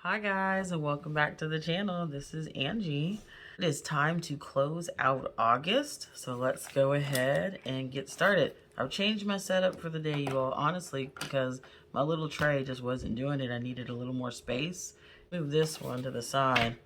Hi guys, and welcome back to the channel. This is Angie. It is time to close out August, so let's go ahead and get started. I've changed my setup for the day, you all, honestly, because my little tray just wasn't doing it. I needed a little more space. Move this one to the side.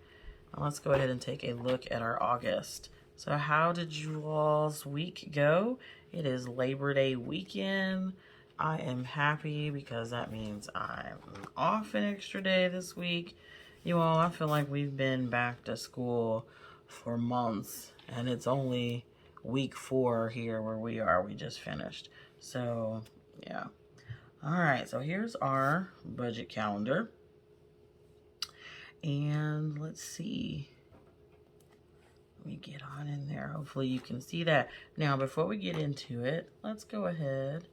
Now let's go ahead and take a look at our August. So how did you all's week go? It is Labor Day weekend. I am happy because that means I'm off an extra day this week. You all, I feel like we've been back to school for months, and it's only week 4 here where we are. We just finished. So, yeah. All right, so here's our budget calendar. And let's see. Let me get on in there. Hopefully you can see that. Now, before we get into it, let's go ahead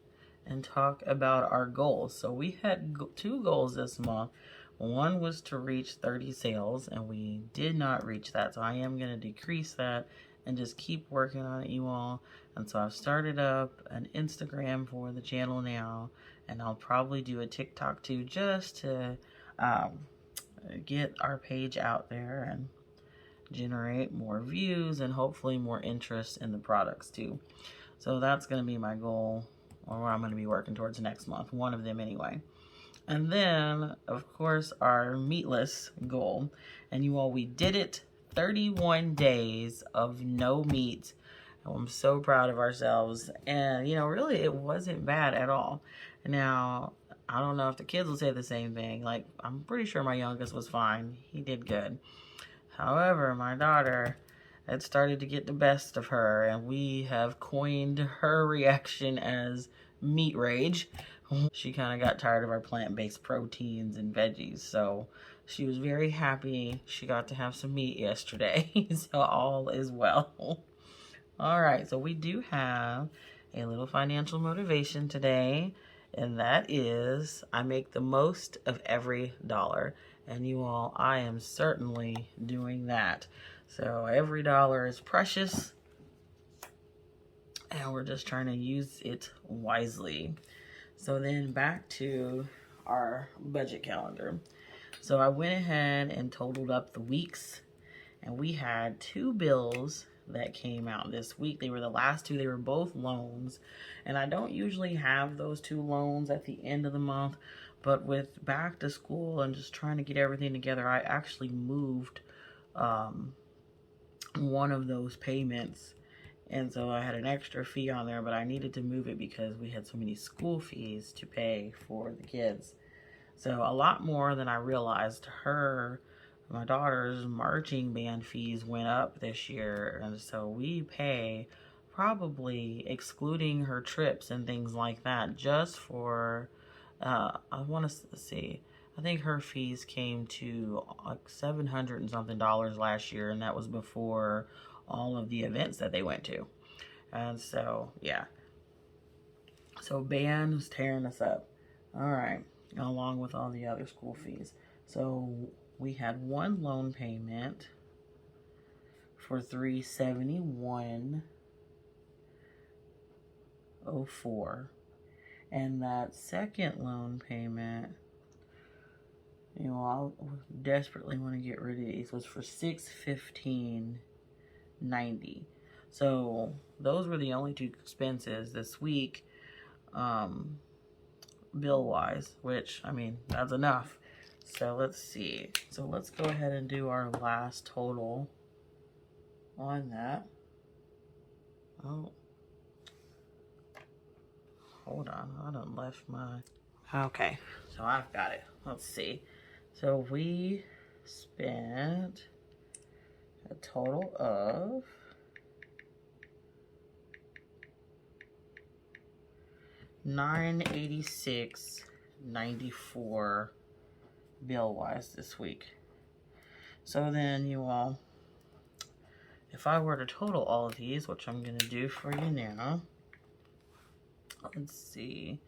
and talk about our goals. So we had 2 goals this month. One was to reach 30 sales, and we did not reach that. So I am going to decrease that and just keep working on it, you all. And so I've started up an Instagram for the channel now, and I'll probably do a TikTok too, just to get our page out there and generate more views and hopefully more interest in the products too. So that's going to be my goal, or what I'm going to be working towards next month, one of them anyway. And then, of course, our meatless goal. And you all, we did it. 31 days of no meat. I'm so proud of ourselves. And, you know, really, it wasn't bad at all. Now, I don't know if the kids will say the same thing. Like, I'm pretty sure my youngest was fine. He did good. However, my daughter had started to get the best of her, and we have coined her reaction as meat rage. She kind of got tired of our plant-based proteins and veggies, so she was very happy she got to have some meat yesterday. So all is well. All right, so we do have a little financial motivation today, and that is I make the most of every dollar. And you all, I am certainly doing that. So every dollar is precious, and we're just trying to use it wisely. So then back to our budget calendar. So I went ahead and totaled up the weeks, and we had 2 bills that came out this week. They were the last 2. They were both loans, and I don't usually have those 2 loans at the end of the month, but with back to school and just trying to get everything together, I actually moved one of those payments, and so I had an extra fee on there, but I needed to move it because we had so many school fees to pay for the kids. So a lot more than I realized. My daughter's marching band fees went up this year, and so we pay, probably excluding her trips and things like that, just for I want to see, I think her fees came to like $700 and something last year, and that was before all of the events that they went to. And so yeah, so band was tearing us up. All right, along with all the other school fees. So we had one loan payment for $371.04, and that second loan payment, you know, I desperately want to get rid of these, was for $615.90. So those were the only 2 expenses this week, bill wise, which, I mean, that's enough. So let's see. So let's go ahead and do our last total on that. Oh, hold on. I done left my... Okay, so I've got it. Let's see. So we spent a total of $986.94 bill wise this week. So then you all, if I were to total all of these, which I'm going to do for you now, let's see.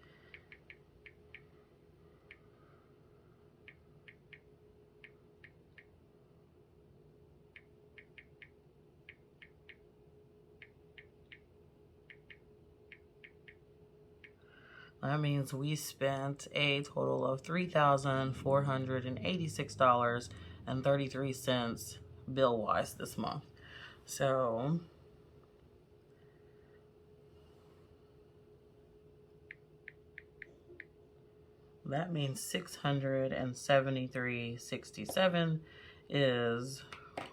That means we spent a total of $3,486.33 bill-wise this month. So that means $673.67 is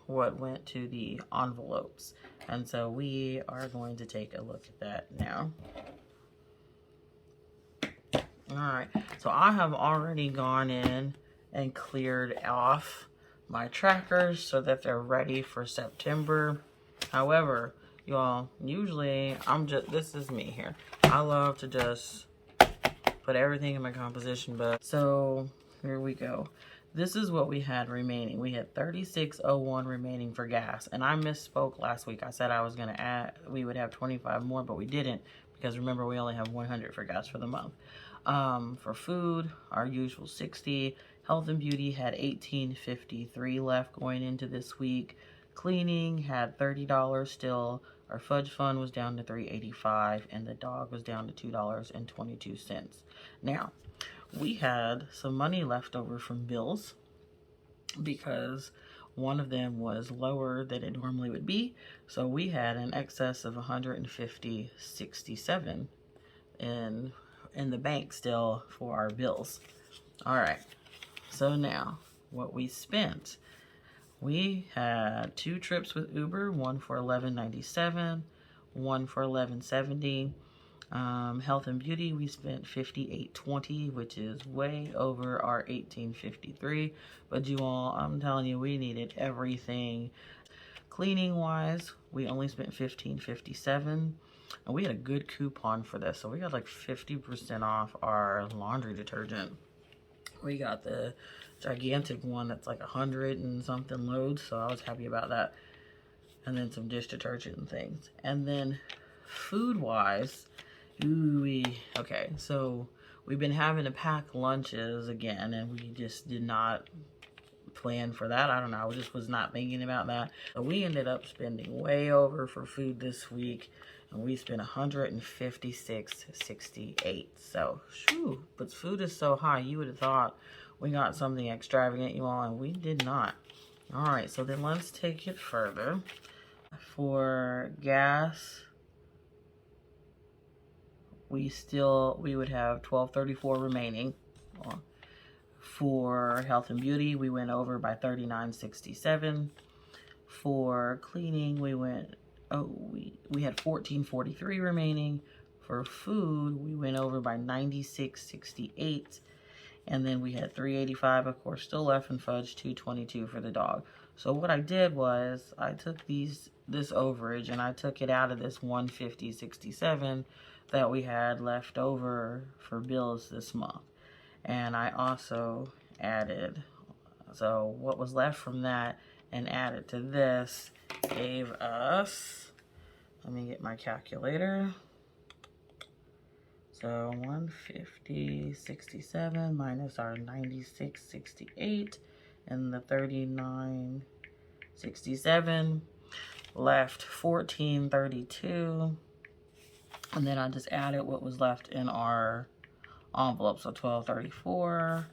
what went to the envelopes. And so we are going to take a look at that now. All right, so I have already gone in and cleared off my trackers so that they're ready for September. However, y'all, usually this is me here. I love to just put everything in my composition book. So here we go. This is what we had remaining. We had $36.01 remaining for gas, and I misspoke last week. I said I was gonna add, we would have 25 more, but we didn't, because remember, we only have 100 for gas for the month. For food, our usual 60. Health and beauty had $18.53 left going into this week. Cleaning had $30 still. Our fudge fund was down to $3.85, and the dog was down to $2.22. Now, we had some money left over from bills because one of them was lower than it normally would be. So we had an excess of $150.67 in the bank still for our bills. All right, so now what we spent, we had 2 trips with Uber, one for $11.97, one for $11.70. Health and beauty, we spent $58.20, which is way over our $18.53. But you all, I'm telling you, we needed everything. Cleaning wise, we only spent $15.57. And we had a good coupon for this, so we got like 50% off our laundry detergent. We got the gigantic one that's like 100 and something loads, so I was happy about that. And then some dish detergent and things. And then food wise, okay, so we've been having to pack lunches again, and we just did not plan for that. I don't know, I just was not thinking about that. So we ended up spending way over for food this week, and we spent $156.68. So, shoo, but food is so high, you would have thought we got something extravagant, you all, and we did not. All right, so then let's take it further. For gas, we would have $12.34 remaining. For health and beauty, we went over by $39.67. For cleaning, we had $14.43 remaining. For food, we went over by $96.68. And then we had $3.85, of course, still left in fudge, $2.22 for the dog. So what I did was I took this overage and I took it out of this $150.67 that we had left over for bills this month. And I also added, so what was left from that and added to this gave us, let me get my calculator. So 150.67 minus our 96.68 and the 39.67 left 14.32. And then I just added what was left in our envelope. So 12.34,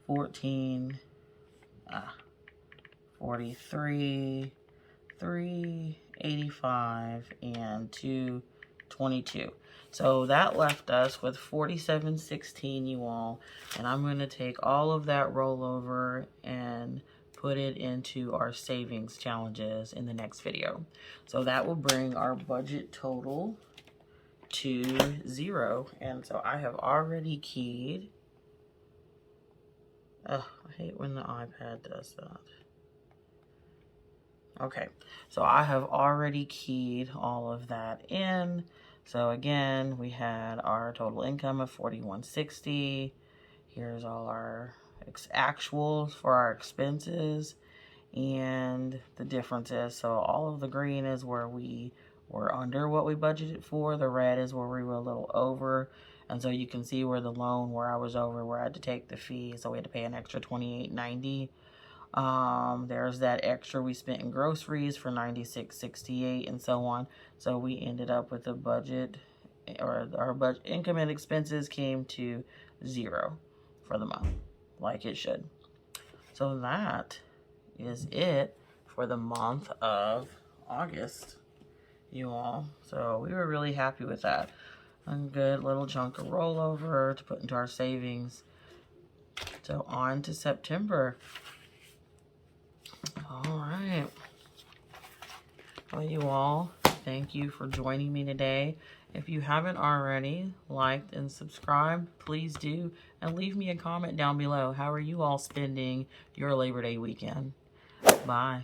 14, 43, 3.85, and 2.22. So that left us with $47.16, you all. And I'm going to take all of that rollover and put it into our savings challenges in the next video. So that will bring our budget total to 0. And so I have already keyed. I hate when the iPad does that. Okay, so I have already keyed all of that in. So again, we had our total income of $41.60. Here's all our actuals for our expenses and the differences. So all of the green is where we were under what we budgeted for. The red is where we were a little over. And so you can see where the loan, where I was over, where I had to take the fee. So we had to pay an extra $28.90. There's that extra we spent in groceries for $96.68 and so on. So we ended up with a budget or our budget, income and expenses came to 0 for the month, like it should. So that is it for the month of August, you all. So we were really happy with that. A good little chunk of rollover to put into our savings. So on to September. All right. Well, you all, thank you for joining me today. If you haven't already liked and subscribed, please do. And leave me a comment down below. How are you all spending your Labor Day weekend? Bye.